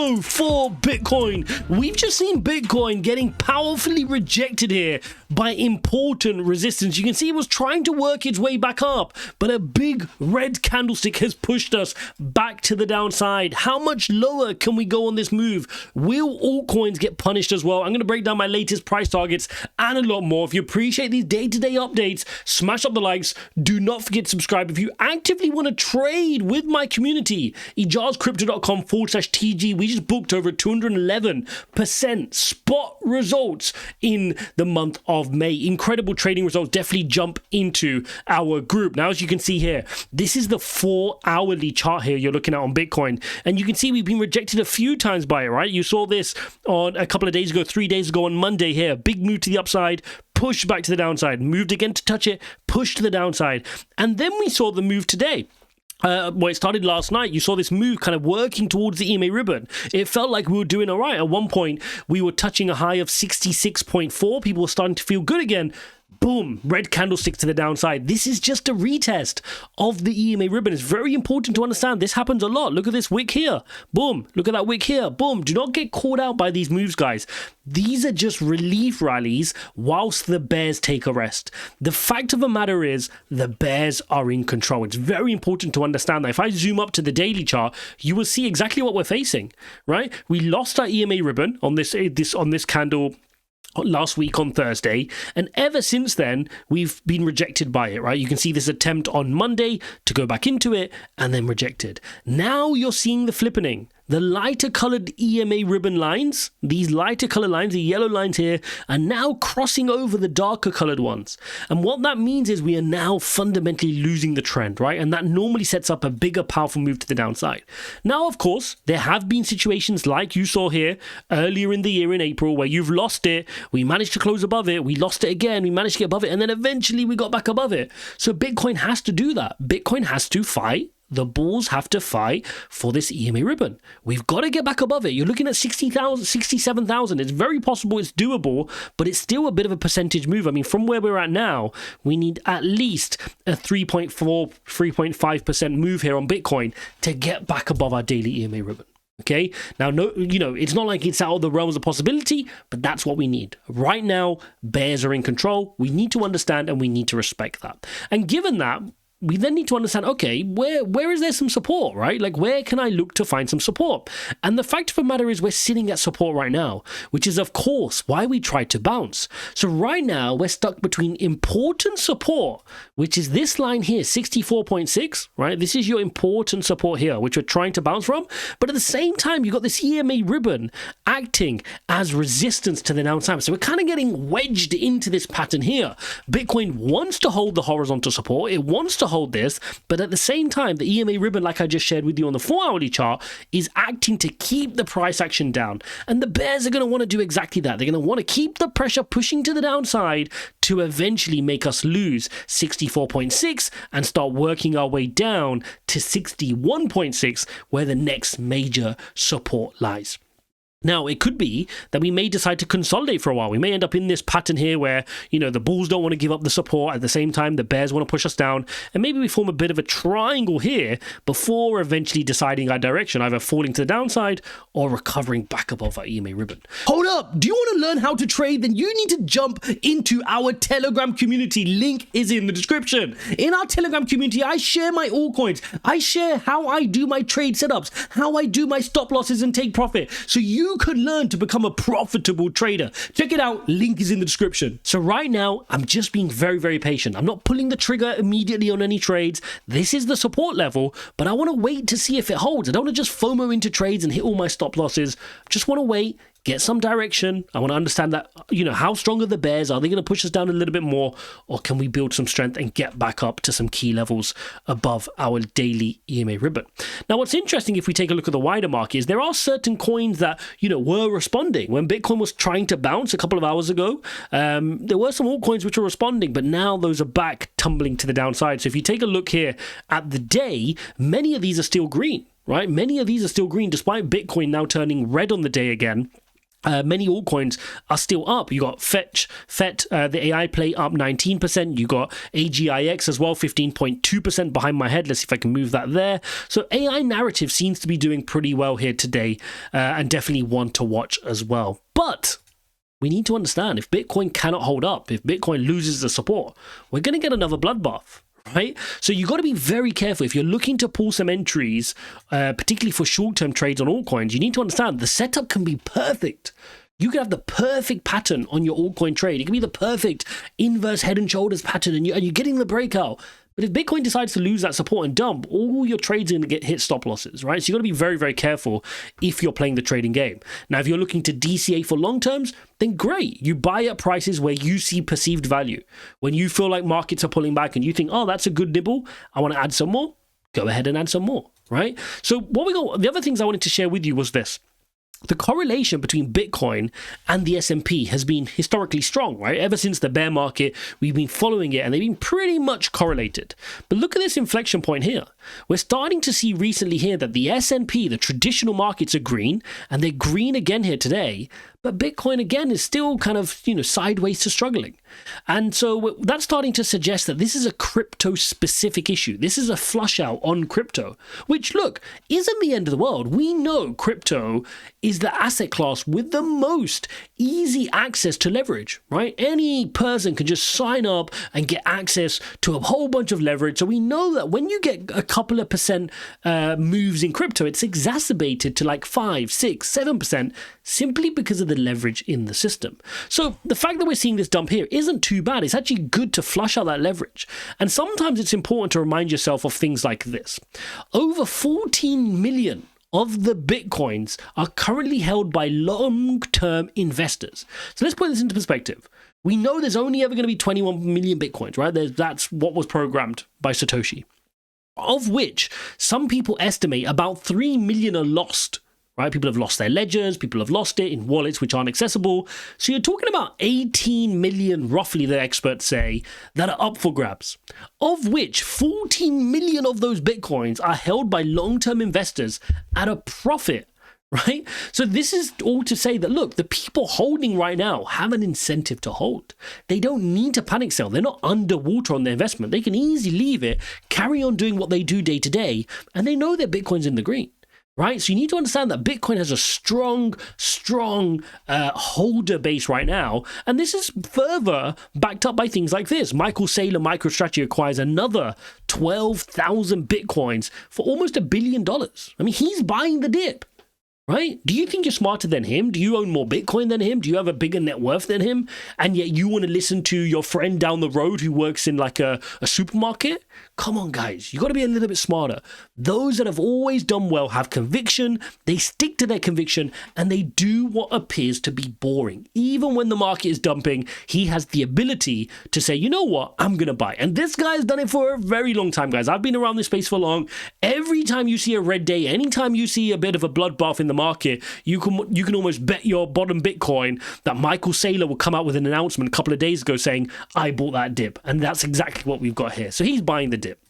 go for Bitcoin. We've just seen Bitcoin getting powerfully rejected here by important resistance. You can see it was trying to work its way back up, but a big red candlestick has pushed us back to the downside. How much lower can we go on this move? Will altcoins get punished as well? I'm going to break down my latest price targets and a lot more. If you appreciate these day-to-day updates, smash up the likes. Do not forget to subscribe. If you actively want to trade with my community, ijazcrypto.com/TG. We just booked over 211% spot results in the month of May. Incredible trading results. Definitely jump into our group. Now, as you can see here, this is the 4-hourly chart here you're looking at on Bitcoin. And you can see we've been rejected a few times by it, right? You saw this on a couple of days ago, 3 days ago on Monday here. Big move to the upside, pushed back to the downside, moved again to touch it, pushed to the downside. And then we saw the move today. Well, it started last night. You saw this move kind of working towards the EMA ribbon. It felt like we were doing all right. At one point, we were touching a high of 66.4. People were starting to feel good again. Boom, red candlestick to the downside. This is just a retest of the EMA ribbon. It's very important to understand. This happens a lot. Look at this wick here. Boom. Look at that wick here. Boom. Do not get caught out by these moves, guys. These are just relief rallies whilst the bears take a rest. The fact of the matter is the bears are in control. It's very important to understand that. If I zoom up to the daily chart, you will see exactly what we're facing, right? We lost our EMA ribbon on this candle last week on Thursday, and ever since then we've been rejected by it, right? You can see this attempt on Monday to go back into it and then rejected. Now you're seeing the flippening. The lighter colored EMA ribbon lines, these lighter colored lines, the yellow lines here, are now crossing over the darker colored ones. And what that means is we are now fundamentally losing the trend, right? And that normally sets up a bigger, powerful move to the downside. Now, of course, there have been situations like you saw here earlier in the year in April where you've lost it. We managed to close above it. We lost it again. We managed to get above it. And then eventually we got back above it. So Bitcoin has to do that. Bitcoin has to fight. The bulls have to fight for this EMA ribbon. We've got to get back above it. You're looking at 60,000, 67,000. It's very possible it's doable, but it's still a bit of a percentage move. I mean, from where we're at now, we need at least a 3.4, 3.5% move here on Bitcoin to get back above our daily EMA ribbon. Okay, now, no, it's not like it's out of the realms of possibility, but that's what we need. Right now, bears are in control. We need to understand and we need to respect that. And given that, we then need to understand, okay, where is there some support, right? Like, where can I look to find some support? And the fact of the matter is we're sitting at support right now, which is, of course, why we tried to bounce. So right now, we're stuck between important support, which is this line here, 64.6, right? This is your important support here, which we're trying to bounce from. But at the same time, you've got this EMA ribbon acting as resistance to the downside. So we're kind of getting wedged into this pattern here. Bitcoin wants to hold the horizontal support. It wants to hold this, but at the same time, the EMA ribbon, like I just shared with you on the 4-hourly chart, is acting to keep the price action down. And the bears are going to want to do exactly that. They're going to want to keep the pressure pushing to the downside to eventually make us lose 64.6 and start working our way down to 61.6, where the next major support lies. Now, it could be that we may decide to consolidate for a while. We may end up in this pattern here where, the bulls don't want to give up the support. At the same time, the bears want to push us down. And maybe we form a bit of a triangle here before eventually deciding our direction, either falling to the downside or recovering back above our EMA ribbon. Hold up! Do you want to learn how to trade? Then you need to jump into our Telegram community. Link is in the description. In our Telegram community, I share my altcoins. I share how I do my trade setups, how I do my stop losses and take profit. So you could learn to become a profitable trader. Check it out. Link is in the description. So right now, I'm just being very, very patient. I'm not pulling the trigger immediately on any trades. This is the support level, but I want to wait to see if it holds. I don't want to just FOMO into trades and hit all my stop losses. Just want to wait, get some direction. I want to understand that, how strong are the bears? Are they going to push us down a little bit more? Or can we build some strength and get back up to some key levels above our daily EMA ribbon? Now, what's interesting, if we take a look at the wider market, is there are certain coins that, were responding. When Bitcoin was trying to bounce a couple of hours ago, there were some altcoins which were responding, but now those are back tumbling to the downside. So if you take a look here at the day, many of these are still green, right? Many of these are still green, despite Bitcoin now turning red on the day again. Many altcoins are still up. You got FET, the AI play up 19%. You got AGIX as well, 15.2% behind my head. Let's see if I can move that there. So AI narrative seems to be doing pretty well here today, and definitely one to watch as well. But we need to understand, if Bitcoin cannot hold up, if Bitcoin loses the support, we're going to get another bloodbath. Right? So you got to be very careful. If you're looking to pull some entries, particularly for short-term trades on altcoins, you need to understand the setup can be perfect. You can have the perfect pattern on your altcoin trade. It can be the perfect inverse head and shoulders pattern, and you're getting the breakout. But if Bitcoin decides to lose that support and dump, all your trades are going to get hit stop losses, right? So you got to be very, very careful if you're playing the trading game. Now, if you're looking to DCA for long terms, then great. You buy at prices where you see perceived value. When you feel like markets are pulling back and you think, oh, that's a good nibble, I want to add some more, go ahead and add some more, right? So the other things I wanted to share with you was this. The correlation between Bitcoin and the S&P has been historically strong, right? Ever since the bear market, we've been following it and they've been pretty much correlated. But look at this inflection point here. We're starting to see recently here that the S&P, the traditional markets, are green, and they're green again here today. But Bitcoin, again, is still kind of, sideways to struggling. And so that's starting to suggest that this is a crypto-specific issue. This is a flush out on crypto, which, look, isn't the end of the world. We know crypto is the asset class with the most easy access to leverage, right? Any person can just sign up and get access to a whole bunch of leverage. So we know that when you get a couple of percent moves in crypto, it's exacerbated to like 5, 6, 7% simply because of the leverage in the system. So the fact that we're seeing this dump here isn't too bad. It's actually good to flush out that leverage. And sometimes it's important to remind yourself of things like this. Over 14 million of the Bitcoins are currently held by long-term investors. So let's put this into perspective. We know there's only ever going to be 21 million Bitcoins, right? That's what was programmed by Satoshi, of which some people estimate about 3 million are lost. Right? People have lost their ledgers, people have lost it in wallets which aren't accessible. So you're talking about 18 million, roughly, the experts say, that are up for grabs, of which 14 million of those Bitcoins are held by long-term investors at a profit, right? So this is all to say that, look, the people holding right now have an incentive to hold. They don't need to panic sell. They're not underwater on their investment. They can easily leave it, carry on doing what they do day to day, and they know their Bitcoin's in the green. Right? So you need to understand that Bitcoin has a strong holder base right now. And this is further backed up by things like this. Michael Saylor MicroStrategy acquires another 12,000 Bitcoins for almost $1 billion. I mean, he's buying the dip. Right? Do you think you're smarter than him? Do you own more Bitcoin than him? Do you have a bigger net worth than him? And yet you want to listen to your friend down the road who works in like a supermarket? Come on, guys. You got to be a little bit smarter. Those that have always done well have conviction. They stick to their conviction and they do what appears to be boring. Even when the market is dumping, he has the ability to say, you know what? I'm going to buy. And this guy's done it for a very long time, guys. I've been around this space for long. Every time you see a red day, anytime you see a bit of a bloodbath in the market, you can almost bet your bottom Bitcoin that Michael Saylor will come out with an announcement a couple of days ago saying, I bought that dip. And that's exactly what we've got here. So he's buying the dip.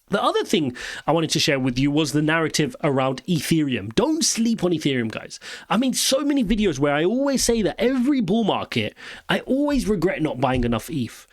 The other thing I wanted to share with you was the narrative around Ethereum. Don't sleep on Ethereum, guys. I mean, so many videos where I always say that every bull market, I always regret not buying enough ETH.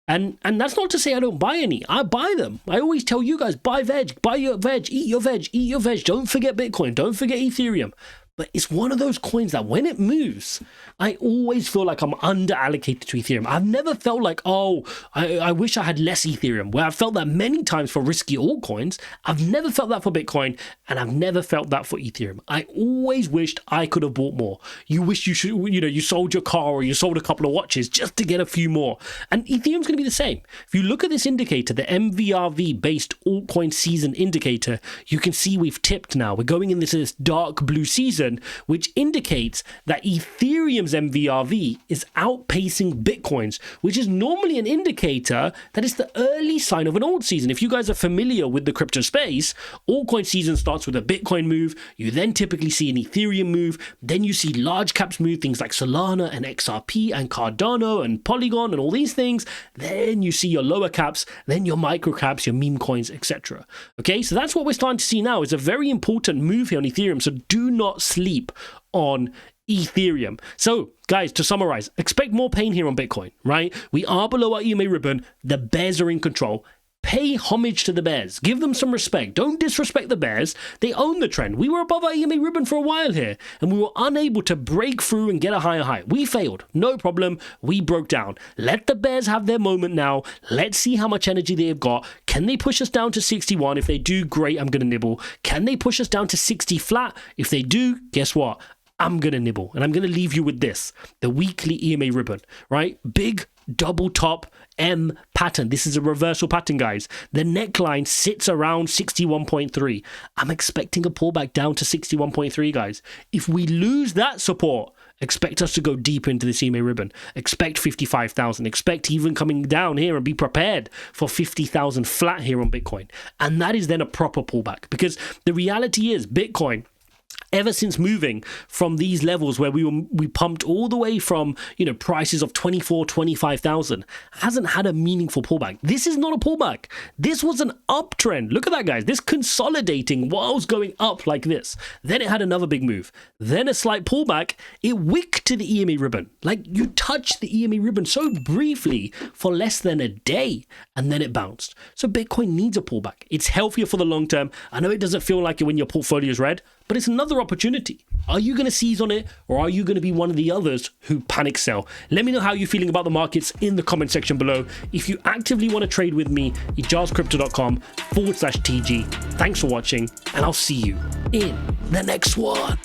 And that's not to say I don't buy any. I buy them. I always tell you guys, buy veg, buy your veg, eat your veg, eat your veg. Don't forget Bitcoin. Don't forget Ethereum. But it's one of those coins that when it moves, I always feel like I'm under allocated to Ethereum. I've never felt like, I wish I had less Ethereum, where I've felt that many times for risky altcoins. I've never felt that for Bitcoin, and I've never felt that for Ethereum. I always wished I could have bought more. You wish you sold your car or you sold a couple of watches just to get a few more. And Ethereum's going to be the same. If you look at this indicator, the MVRV-based altcoin season indicator, you can see we've tipped now. We're going into this dark blue season, which indicates that Ethereum's MVRV is outpacing Bitcoin's, which is normally an indicator that it's the early sign of an alt season. If you guys are familiar with the crypto space, altcoin season starts with a Bitcoin move. You then typically see an Ethereum move. Then you see large caps move, things like Solana and XRP and Cardano and Polygon and all these things. Then you see your lower caps, then your micro caps, your meme coins, etc. Okay, so that's what we're starting to see now. It's a very important move here on Ethereum. So do not sleep on Ethereum. So guys, to summarize, expect more pain here on Bitcoin, right? We are below our EMA ribbon. The bears are in control. Pay homage to the bears. Give them some respect. Don't disrespect the bears. They own the trend. We were above our EMA ribbon for a while here, and we were unable to break through and get a higher high. We failed. No problem. We broke down. Let the bears have their moment now. Let's see how much energy they have got. Can they push us down to 61? If they do, great, I'm going to nibble. Can they push us down to 60 flat? If they do, guess what? I'm going to nibble. And I'm going to leave you with this. The weekly EMA ribbon, right? Big double top M pattern. This is a reversal pattern, guys. The neckline sits around 61.3. I'm expecting a pullback down to 61.3, guys. If we lose that support, expect us to go deep into this EMA ribbon. Expect 55,000. Expect even coming down here and be prepared for 50,000 flat here on Bitcoin. And that is then a proper pullback, because the reality is Bitcoin, ever since moving from these levels where we pumped all the way from, you know, prices of 24, 25,000, hasn't had a meaningful pullback. This is not a pullback. This was an uptrend. Look at that, guys. This consolidating whilst going up like this. Then it had another big move. Then a slight pullback. It wicked to the EMA ribbon. Like, you touched the EMA ribbon so briefly for less than a day, and then it bounced. So Bitcoin needs a pullback. It's healthier for the long term. I know it doesn't feel like it when your portfolio is red, but it's another opportunity. Are you going to seize on it, or are you going to be one of the others who panic sell? Let me know how you're feeling about the markets in the comment section below. If you actively want to trade with me, ijazcrypto.com/TG. Thanks for watching, and I'll see you in the next one.